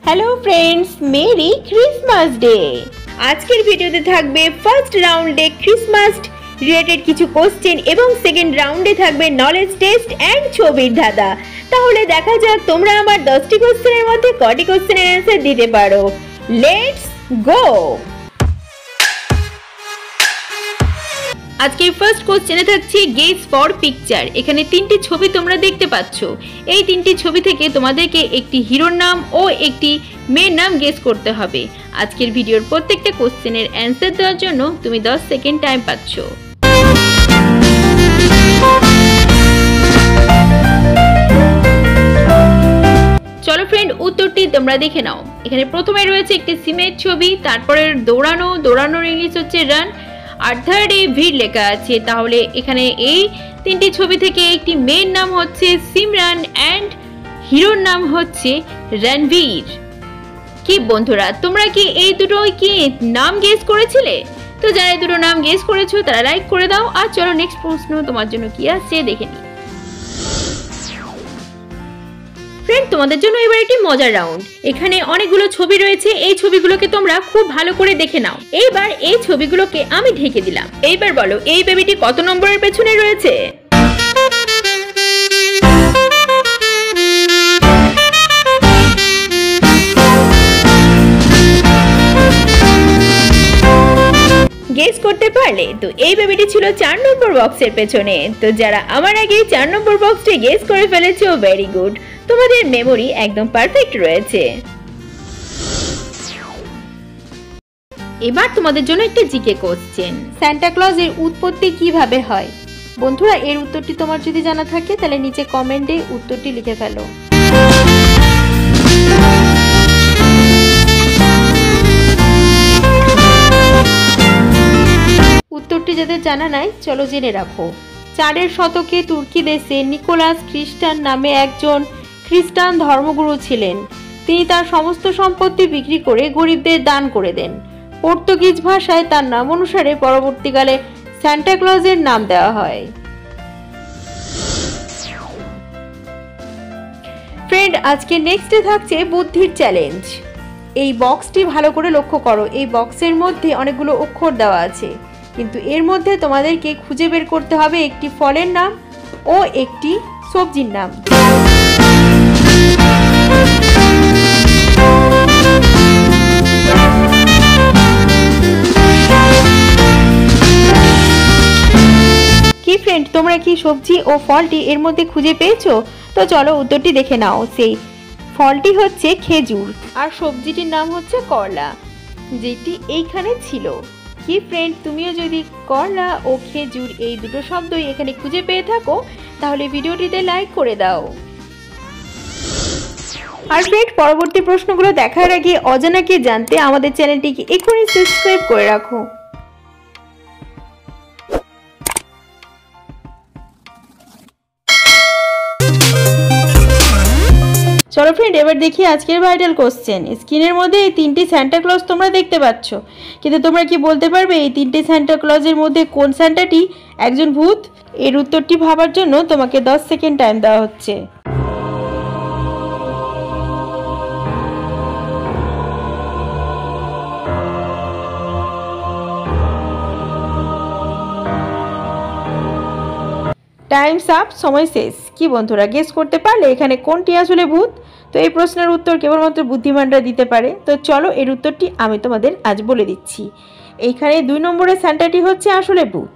Hello friends, मेरी Christmas day. আজকের ভিডিওতে থাকবে ফার্স্ট রাউন্ডে ক্রিসমাস রিলেটেড কিছু কোশ্চেন এবং সেকেন্ড রাউন্ডে থাকবে নলেজ টেস্ট এন্ড ছবির ধাঁধা। তাহলে দেখা যাক তোমরা আমার 10টি কোশ্চেনের মধ্যে কয়টি কোশ্চেনের অ্যানসার দিতে পারো। Let's go. আজকের ফার্স্ট কোশ্চেনে থাকছে গেস ফর পিকচার। এখানে তিনটি ছবি তোমরা দেখতে পাচ্ছ। এই তিনটি ছবি থেকে তোমাদেরকে একটি হিরোর নাম ও একটি মেয়ের নাম গেস করতে হবে। আজকের ভিডিওর প্রত্যেকটা কোশ্চেনের অ্যানসার দেওয়ার জন্য তুমি 10 সেকেন্ড টাইম পাচ্ছ। চলো ফ্রেন্ড, উত্তরটি তোমরা দেখে নাও। এখানে প্রথমে রয়েছে একটি সিমের ছবি, তারপরে দৌড়ানোর ইংলিশ হচ্ছে রান, আর থার্ডে ভিড় লেখা আছে। তাহলে এখানে এই তিনটি ছবি থেকে একটি মেয়ের নাম হচ্ছে সিমরান এন্ড হিরোর নাম হচ্ছে রণবীর। কি বন্ধুরা, তোমরা কি এই দুটো কি নাম গেস করেছিলে? তো যারা এই দুটো নাম গেস করেছো তারা লাইক করে দাও। আর চলো নেক্সট প্রশ্ন তোমার জন্য কি আসছে দেখে নিই। ফ্রেন্ড, তোমাদের জন্য এবার একটি মজার রাউন্ড। এখানে অনেকগুলো ছবি রয়েছে, এই ছবিগুলোকে তোমরা খুব ভালো করে দেখে নাও। এইবার এই ছবিগুলোকে আমি ঢেকে দিলাম। এইবার বলো এই বেবিটি কত নম্বরের পেছনে রয়েছে? গেস করতে পারলে? তো এই বেবিটি ছিল 4 নম্বর বক্সের পেছনে। তো যারা আমার আগে 4 নম্বর বক্সটি গেস করে ফেলেছো, ভেরি গুড, তোমাদের মেমোরি একদম পারফেক্ট রয়েছে। এবার তোমাদের জন্য একটা জিকে কোশ্চেন। সান্টা ক্লজ এর উৎপত্তি কিভাবে হয়? বন্ধুরা, এর উত্তরটি তোমার যদি জানা থাকে তাহলে নিচে কমেন্টে উত্তরটি লিখে ফেলো। উত্তরটি যাদের জানা নাই চলো জেনে রাখো। 4 শতকে তুর্কি দেশে নিকোলাস খ্রিস্টান নামে একজন খ্রিস্টান ধর্মগুরু ছিলেন। তিনি তার সমস্ত সম্পত্তি বিক্রি করে গরিবদের দান করে দেন। পর্তুগিজ ভাষায় তার নাম অনুসারে পরবর্তীকালে সান্টা ক্লজের নাম দেওয়া হয়। ফ্রেন্ড, আজকে নেক্সটে থাকছে বুদ্ধির চ্যালেঞ্জ। এই বক্সটি ভালো করে লক্ষ্য করো। এই বক্সের মধ্যে অনেকগুলো অক্ষর দেওয়া আছে, কিন্তু এর মধ্যে তোমাদেরকে খুঁজে বের করতে হবে একটি ফলের নাম ও একটি সবজির নাম। কি ফ্রেন্ড, তোমরা কি সবজি ও ফলটি এর মধ্যে খুঁজে পেয়েছো? তো চলো উত্তরটি দেখে নাও। সেই ফলটি হচ্ছে খেজুর আর সবজিটির নাম হচ্ছে করলা, যেটি এইখানে ছিল। কি ফ্রেন্ড, তুমিও যদি করলা ও খেজুর এই দুটো শব্দই এখানে খুঁজে পেয়ে থাকো তাহলে ভিডিওটিতে লাইক করে দাও। আর ফ্রেন্ড, পরবর্তী প্রশ্নগুলো দেখার আগে অজানাকে জানতে আমাদের চ্যানেলটিকে এখনই সাবস্ক্রাইব করে রাখো। চলো ফ্রেন্ড, এবার দেখি আজকের ভাইরাল কোশ্চেন। স্ক্রিনের মধ্যে এই 3টি সান্টা ক্লজ তোমরা দেখতে পাচ্ছ, কিন্তু তোমরা কি বলতে পারবে এই 3টি সান্টা ক্লজের মধ্যে কোন সান্টাটি একজন ভূত? এর উত্তরটি ভাবার জন্য তোমাকে 10 সেকেন্ড টাইম দেওয়া হচ্ছে। টাইমস আপ, সময় শেষ। কি বন্ধুরা, গেস করতে পারলে এখানে কোনটি আসলে ভূত? তো এই প্রশ্নের উত্তর কেবলমাত্র বুদ্ধিমানরা দিতে পারে। তো চলো এর উত্তরটি আমি তোমাদের আজ বলে দিচ্ছি। এইখানে 2 নম্বরের সান্টাটি হচ্ছে আসলে ভূত,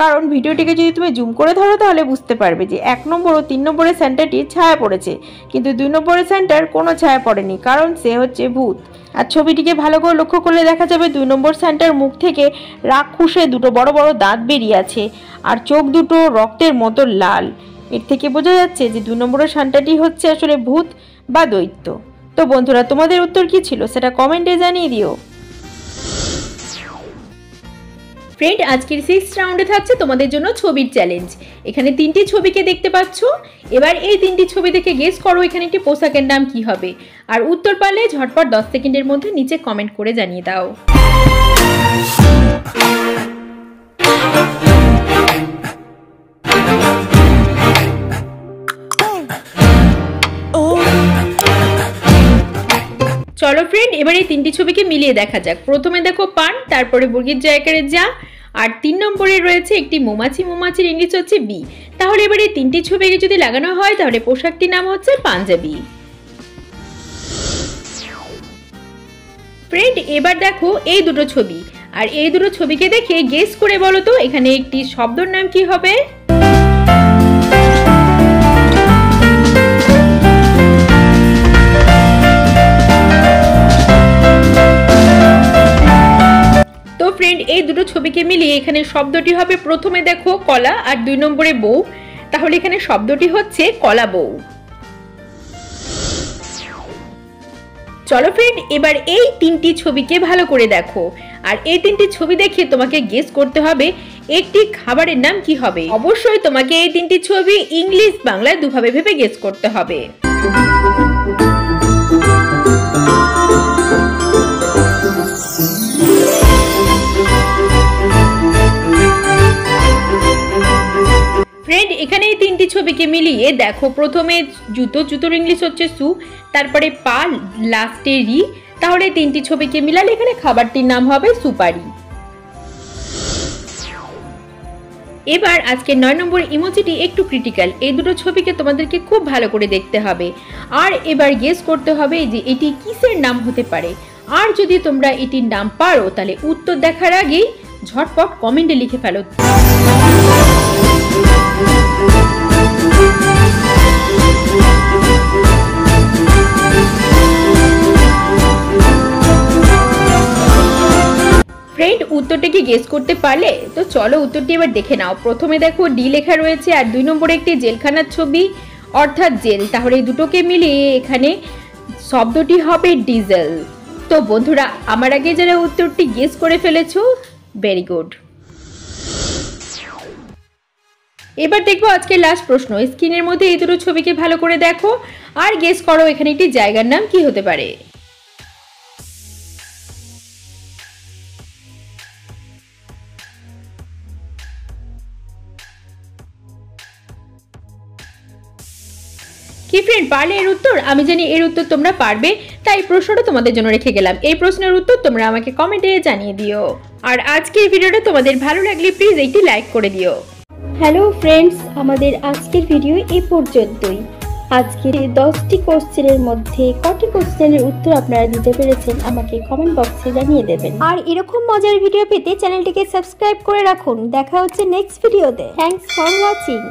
কারণ ভিডিওটিকে যদি তুমি জুম করে ধরো তাহলে বুঝতে পারবে যে 1 নম্বর ও 3 নম্বরের সান্টাটির ছায়া পড়েছে, কিন্তু 2 নম্বরের সান্টার কোনো ছায়া পড়েনি, কারণ সে হচ্ছে ভূত। আর ছবিটিকে ভালো করে লক্ষ্য করলে দেখা যাবে 2 নম্বর সান্টার মুখ থেকে রাক্ষসে দুটো বড় বড় দাঁত বেরিয়ে আছে, আর চোখ দুটো রক্তের মতো লাল। এর থেকে বোঝা যাচ্ছে যে 2 নম্বরের সান্টাটি হচ্ছে আসলে ভূত বা দৈত্য। তো বন্ধুরা, তোমাদের উত্তর কি ছিল সেটা কমেন্টে জানিয়ে দিও। ফ্রেন্ড, আজকের 6th রাউন্ডে থাকছে তোমাদের জন্য ছবির চ্যালেঞ্জ। এখানে 3টি ছবিকে দেখতে পাচ্ছ। এবার এই 3টি ছবি দেখে গেস করো এখানে একটি পোশাকের নাম কি হবে। আর উত্তর পারলে ঝটপট 10 সেকেন্ডের মধ্যে নিচে কমেন্ট করে জানিয়ে দাও। চলো ফ্রেন্ড, এবার এই তিনটি ছবিকে মিলিয়ে দেখা যাক। প্রথমে দেখো পান, তারপরে বর্গীর জায়গারে যা, আর 3 নম্বরে রয়েছে একটি মৌমাছি। মৌমাছির ইংলিশ হচ্ছে বি। তাহলে এবার এই তিনটি ছবিকে যদি লাগানো হয় তাহলে পোশাকটির নাম হচ্ছে পাঞ্জাবি। ফ্রেন্ড, এবার দেখো এই দুটো ছবি, আর এই দুটো ছবিকে দেখে গেস করে বলো তো এখানে একটি শব্দের নাম কি হবে। তো ফ্রেন্ড, এই দুটো ছবিকে মিলিয়ে এখানে শব্দটি হবে, প্রথমে দেখো কলা আর 2 নম্বরে বউ, তাহলে এখানে শব্দটি হচ্ছে কলা বউ। চলো ফ্রেন্ড, এবার এই তিনটি ছবিকে ভালো করে দেখো, আর এই তিনটি ছবি দেখে তোমাকে গেস করতে হবে একটি খাবারের নাম কি হবে। অবশ্যই তোমাকে এই তিনটি ছবি ইংলিশ বাংলায় দুভাবে ভেবে গেস করতে হবে। ফ্রেন্ড, এখানে এই তিনটি ছবিকে মিলিয়ে দেখো, প্রথমে জুতো, জুতোর ইংলিশ হচ্ছে সু, তারপরে পা, লাস্টে রি, তাহলে তিনটি ছবিকে মিলালে এখানে খাবারটির নাম হবে সুপারি। এবার আজকে 9 নম্বর ইমোজিটি একটু ক্রিটিক্যাল, এই দুটো ছবিকে তোমাদেরকে খুব ভালো করে দেখতে হবে, আর এবার গেস করতে হবে যে এটি কিসের নাম হতে পারে। আর যদি তোমরা এটির নাম পারো তাহলে উত্তর দেখার আগেই ঝটপট কমেন্টে লিখে ফেলো। ফ্রেন্ড, উত্তরটা কি গেস করতে পারলে? তো চলো উত্তরটি এবার দেখে নাও। প্রথমে দেখো ডি লেখা রয়েছে, আর 2 নম্বরে একটি জেলখানার ছবি অর্থাৎ জেল, তাহলে এই দুটোকে মিলিয়ে এখানে শব্দটি হবে ডিজেল। তো বন্ধুরা, আমার আগে যারা উত্তরটি গেস করে ফেলেছো, ভেরি গুড। এবার দেখবো আজকের লাস্ট প্রশ্ন। স্ক্রিনের মধ্যে এই দুটো ছবিকে ভালো করে দেখো আর গেস করো এখানে একটি জায়গার নাম কি হতে পারে। কি ফ্রেন্ড, পারলে এর উত্তর? আমি জানি এর উত্তর তোমরা পারবে, তাই প্রশ্নটা তোমাদের জন্য রেখে গেলাম। এই প্রশ্নের উত্তর তোমরা আমাকে কমেন্টে জানিয়ে দিও। আর আজকের ভিডিওটা তোমাদের ভালো লাগলে প্লিজ একটি লাইক করে দিও। হ্যালো ফ্রেন্ডস, আমাদের আজকের ভিডিও এই পর্যন্তই। আজকের 10টি কোশ্চেনের মধ্যে কটি কোশ্চেনের উত্তর আপনারা দিতে পেরেছেন আমাকে কমেন্ট বক্সে জানিয়ে দেবেন। আর এরকম মজার ভিডিও পেতে চ্যানেলটিকে সাবস্ক্রাইব করে রাখুন। দেখা হচ্ছে নেক্সট ভিডিওতে। Thanks for watching.